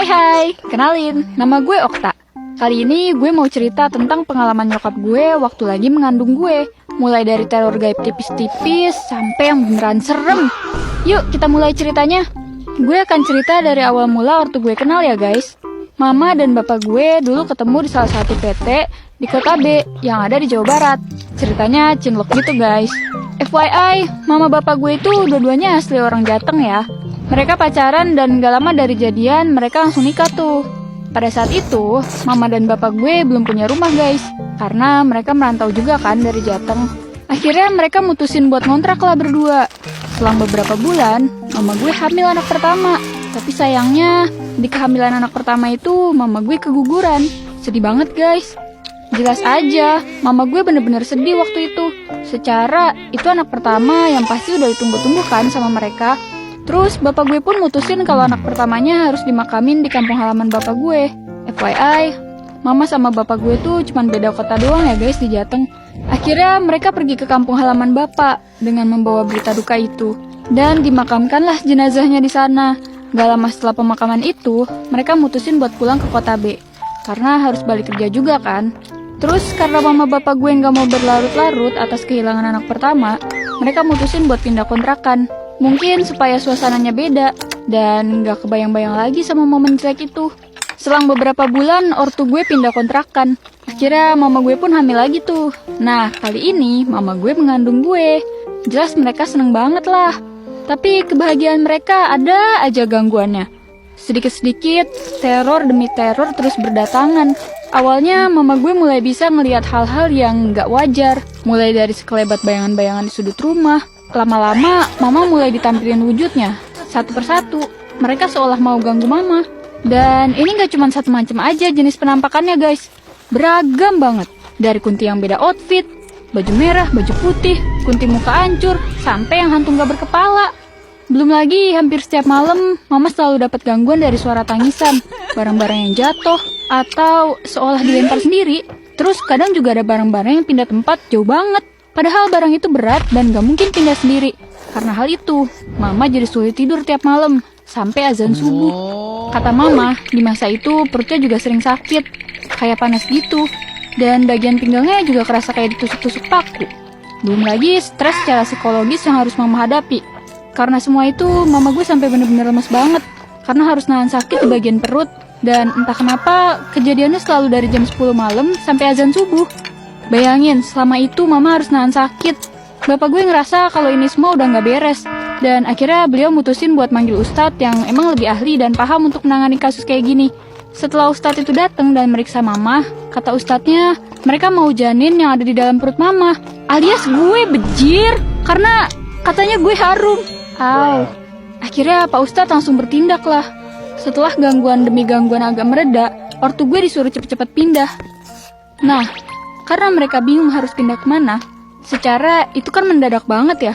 Hai, kenalin, nama gue Okta. Kali ini gue mau cerita tentang pengalaman nyokap gue waktu lagi mengandung gue. Mulai dari teror gaib tipis-tipis sampai yang beneran serem. Yuk kita mulai ceritanya. Gue akan cerita dari awal mula waktu gue kenal ya guys. Mama dan bapak gue dulu ketemu di salah satu PT di kota B yang ada di Jawa Barat. Ceritanya cinlok gitu guys. FYI, mama bapak gue itu dua-duanya asli orang Jateng ya. Mereka pacaran dan gak lama dari jadian mereka langsung nikah tuh. Pada saat itu, mama dan bapak gue belum punya rumah guys. Karena mereka merantau juga kan dari Jateng. Akhirnya mereka mutusin buat ngontrak lah berdua. Selang beberapa bulan, mama gue hamil anak pertama. Tapi sayangnya, di kehamilan anak pertama itu mama gue keguguran. Sedih banget guys. Jelas aja, mama gue bener-bener sedih waktu itu. Secara, itu anak pertama yang pasti udah ditunggu-tunggu kan sama mereka. Terus bapak gue pun mutusin kalau anak pertamanya harus dimakamin di kampung halaman bapak gue. FYI, mama sama bapak gue tuh cuman beda kota doang ya guys di Jateng. Akhirnya mereka pergi ke kampung halaman bapak dengan membawa berita duka itu. Dan dimakamkanlah jenazahnya di sana. Gak lama setelah pemakaman itu, mereka mutusin buat pulang ke kota B. Karena harus balik kerja juga kan. Terus karena mama bapak gue gak mau berlarut-larut atas kehilangan anak pertama, mereka mutusin buat pindah kontrakan. Mungkin supaya suasananya beda dan gak kebayang-bayang lagi sama momen jelek itu. Selang beberapa bulan, ortu gue pindah kontrakan. Akhirnya mama gue pun hamil lagi tuh. Nah, kali ini mama gue mengandung gue. Jelas mereka seneng banget lah. Tapi kebahagiaan mereka ada aja gangguannya. Sedikit-sedikit, teror demi teror terus berdatangan. Awalnya mama gue mulai bisa ngelihat hal-hal yang gak wajar. Mulai dari sekelebat bayangan-bayangan di sudut rumah. Lama-lama, mama mulai ditampilin wujudnya, satu persatu. Mereka seolah mau ganggu mama. Dan ini gak cuma satu macam aja jenis penampakannya guys. Beragam banget. Dari kunti yang beda outfit, baju merah, baju putih, kunti muka hancur, sampai yang hantu gak berkepala. Belum lagi, hampir setiap malam, mama selalu dapat gangguan dari suara tangisan, barang-barang yang jatuh, atau seolah dilempar sendiri. Terus kadang juga ada barang-barang yang pindah tempat jauh banget. Padahal barang itu berat dan gak mungkin pindah sendiri. Karena hal itu, mama jadi sulit tidur tiap malam, sampai azan subuh. Kata mama, di masa itu perutnya juga sering sakit, kayak panas gitu. Dan bagian pinggangnya juga kerasa kayak ditusuk-tusuk paku. Belum lagi stres secara psikologis yang harus mama hadapi. Karena semua itu, mama gue sampai bener-bener lemes banget. Karena harus nahan sakit di bagian perut. Dan entah kenapa, kejadiannya selalu dari jam 10 malam sampai azan subuh. Bayangin, selama itu mama harus nahan sakit. Bapak gue ngerasa kalau ini semua udah gak beres. Dan akhirnya beliau mutusin buat manggil ustadz yang emang lebih ahli dan paham untuk menangani kasus kayak gini. Setelah ustadz itu datang dan meriksa mama, kata ustadznya, mereka mau janin yang ada di dalam perut mama. Alias gue bejir, karena katanya gue harum. Akhirnya Pak Ustadz langsung bertindak lah. Setelah gangguan demi gangguan agak mereda, ortu gue disuruh cepet-cepet pindah. Nah, karena mereka bingung harus pindah kemana, secara itu kan mendadak banget ya.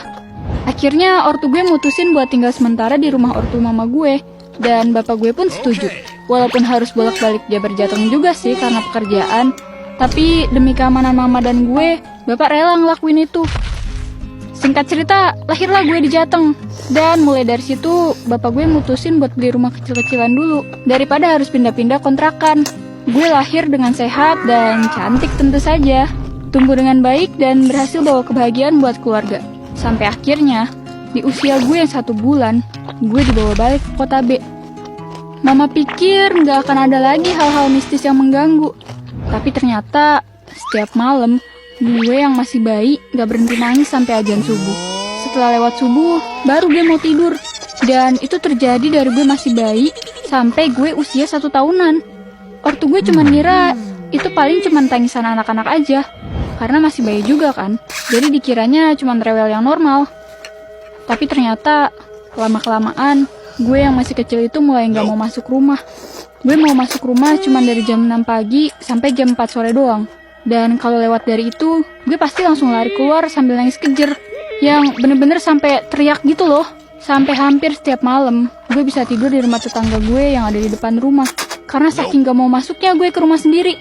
Akhirnya ortu gue mutusin buat tinggal sementara di rumah ortu mama gue. Dan bapak gue pun setuju. Walaupun harus bolak-balik Jabar Jateng juga sih karena pekerjaan. Tapi demi keamanan mama dan gue, bapak rela ngelakuin itu. Singkat cerita, lahirlah gue di Jateng. Dan mulai dari situ, bapak gue mutusin buat beli rumah kecil-kecilan dulu. Daripada harus pindah-pindah kontrakan. Gue lahir dengan sehat dan cantik tentu saja. Tumbuh dengan baik dan berhasil bawa kebahagiaan buat keluarga. Sampai akhirnya, di usia gue yang 1 bulan, gue dibawa balik ke kota B. Mama pikir gak akan ada lagi hal-hal mistis yang mengganggu. Tapi ternyata, setiap malam, gue yang masih bayi gak berhenti nangis sampai azan subuh. Setelah lewat subuh, baru gue mau tidur. Dan itu terjadi dari gue masih bayi sampai gue usia 1 tahunan. Ortu gue cuma ngira itu paling cuma tangisan anak-anak aja. Karena masih bayi juga kan. Jadi dikiranya cuma rewel yang normal. Tapi ternyata lama-kelamaan gue yang masih kecil itu mulai gak mau masuk rumah. Gue mau masuk rumah cuma dari jam 6 pagi sampai jam 4 sore doang. Dan kalau lewat dari itu, gue pasti langsung lari keluar sambil nangis kejer. Yang bener-bener sampai teriak gitu loh. Sampai hampir setiap malam, gue bisa tidur di rumah tetangga gue yang ada di depan rumah. Karena saking gak mau masuknya gue ke rumah sendiri.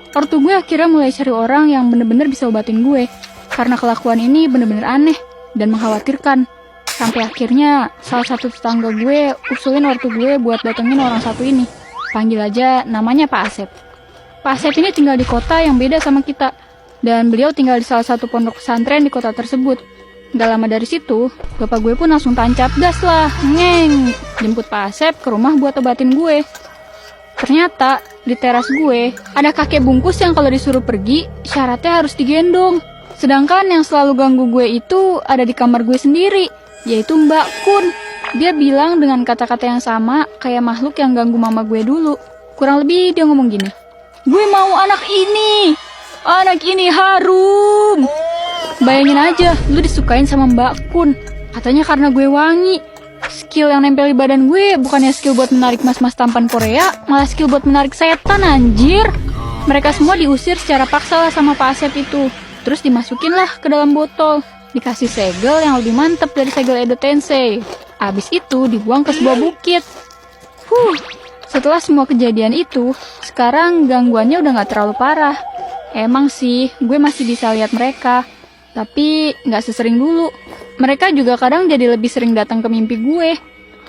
Ortu gue akhirnya mulai cari orang yang bener-bener bisa obatin gue. Karena kelakuan ini bener-bener aneh dan mengkhawatirkan. Sampai akhirnya salah satu tetangga gue usulin ortu gue buat datengin orang satu ini. Panggil aja namanya Pak Asep. Pak Asep ini tinggal di kota yang beda sama kita. Dan beliau tinggal di salah satu pondok pesantren di kota tersebut. Gak lama dari situ, bapak gue pun langsung tancap gas lah, jemput Pak Asep ke rumah buat obatin gue. Ternyata di teras gue ada kakek bungkus yang kalau disuruh pergi, syaratnya harus digendong. Sedangkan yang selalu ganggu gue itu ada di kamar gue sendiri, yaitu Mbak Kun. Dia bilang dengan kata-kata yang sama kayak makhluk yang ganggu mama gue dulu. Kurang lebih dia ngomong gini, "Gue mau anak ini. Anak ini harum." Bayangin aja, lu disukain sama Mbak Kun. Katanya karena gue wangi. Skill yang nempel di badan gue bukannya skill buat menarik mas-mas tampan Korea, malah skill buat menarik setan, anjir. Mereka semua diusir secara paksa lah sama Pak Asep itu. Terus dimasukin lah ke dalam botol. Dikasih segel yang lebih mantep dari segel Edo Tensei. Abis itu dibuang ke sebuah bukit. Setelah semua kejadian itu, sekarang gangguannya udah gak terlalu parah. Emang sih, gue masih bisa lihat mereka. Tapi gak sesering dulu. Mereka juga kadang jadi lebih sering datang ke mimpi gue.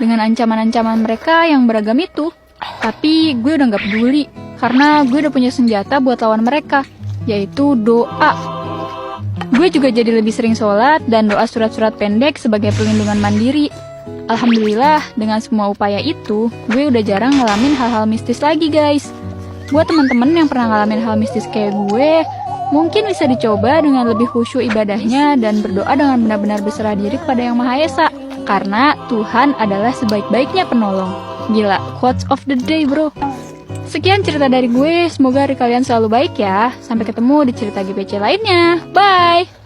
Dengan ancaman-ancaman mereka yang beragam itu. Tapi gue udah gak peduli. Karena gue udah punya senjata buat lawan mereka. Yaitu doa. Gue juga jadi lebih sering sholat dan doa surat-surat pendek sebagai perlindungan mandiri. Alhamdulillah, dengan semua upaya itu, gue udah jarang ngalamin hal-hal mistis lagi, guys. Buat teman-teman yang pernah ngalamin hal mistis kayak gue, mungkin bisa dicoba dengan lebih khusyuk ibadahnya dan berdoa dengan benar-benar berserah diri kepada Yang Maha Esa. Karena Tuhan adalah sebaik-baiknya penolong. Gila, quotes of the day, bro. Sekian cerita dari gue, semoga hari kalian selalu baik ya. Sampai ketemu di cerita GPC lainnya. Bye!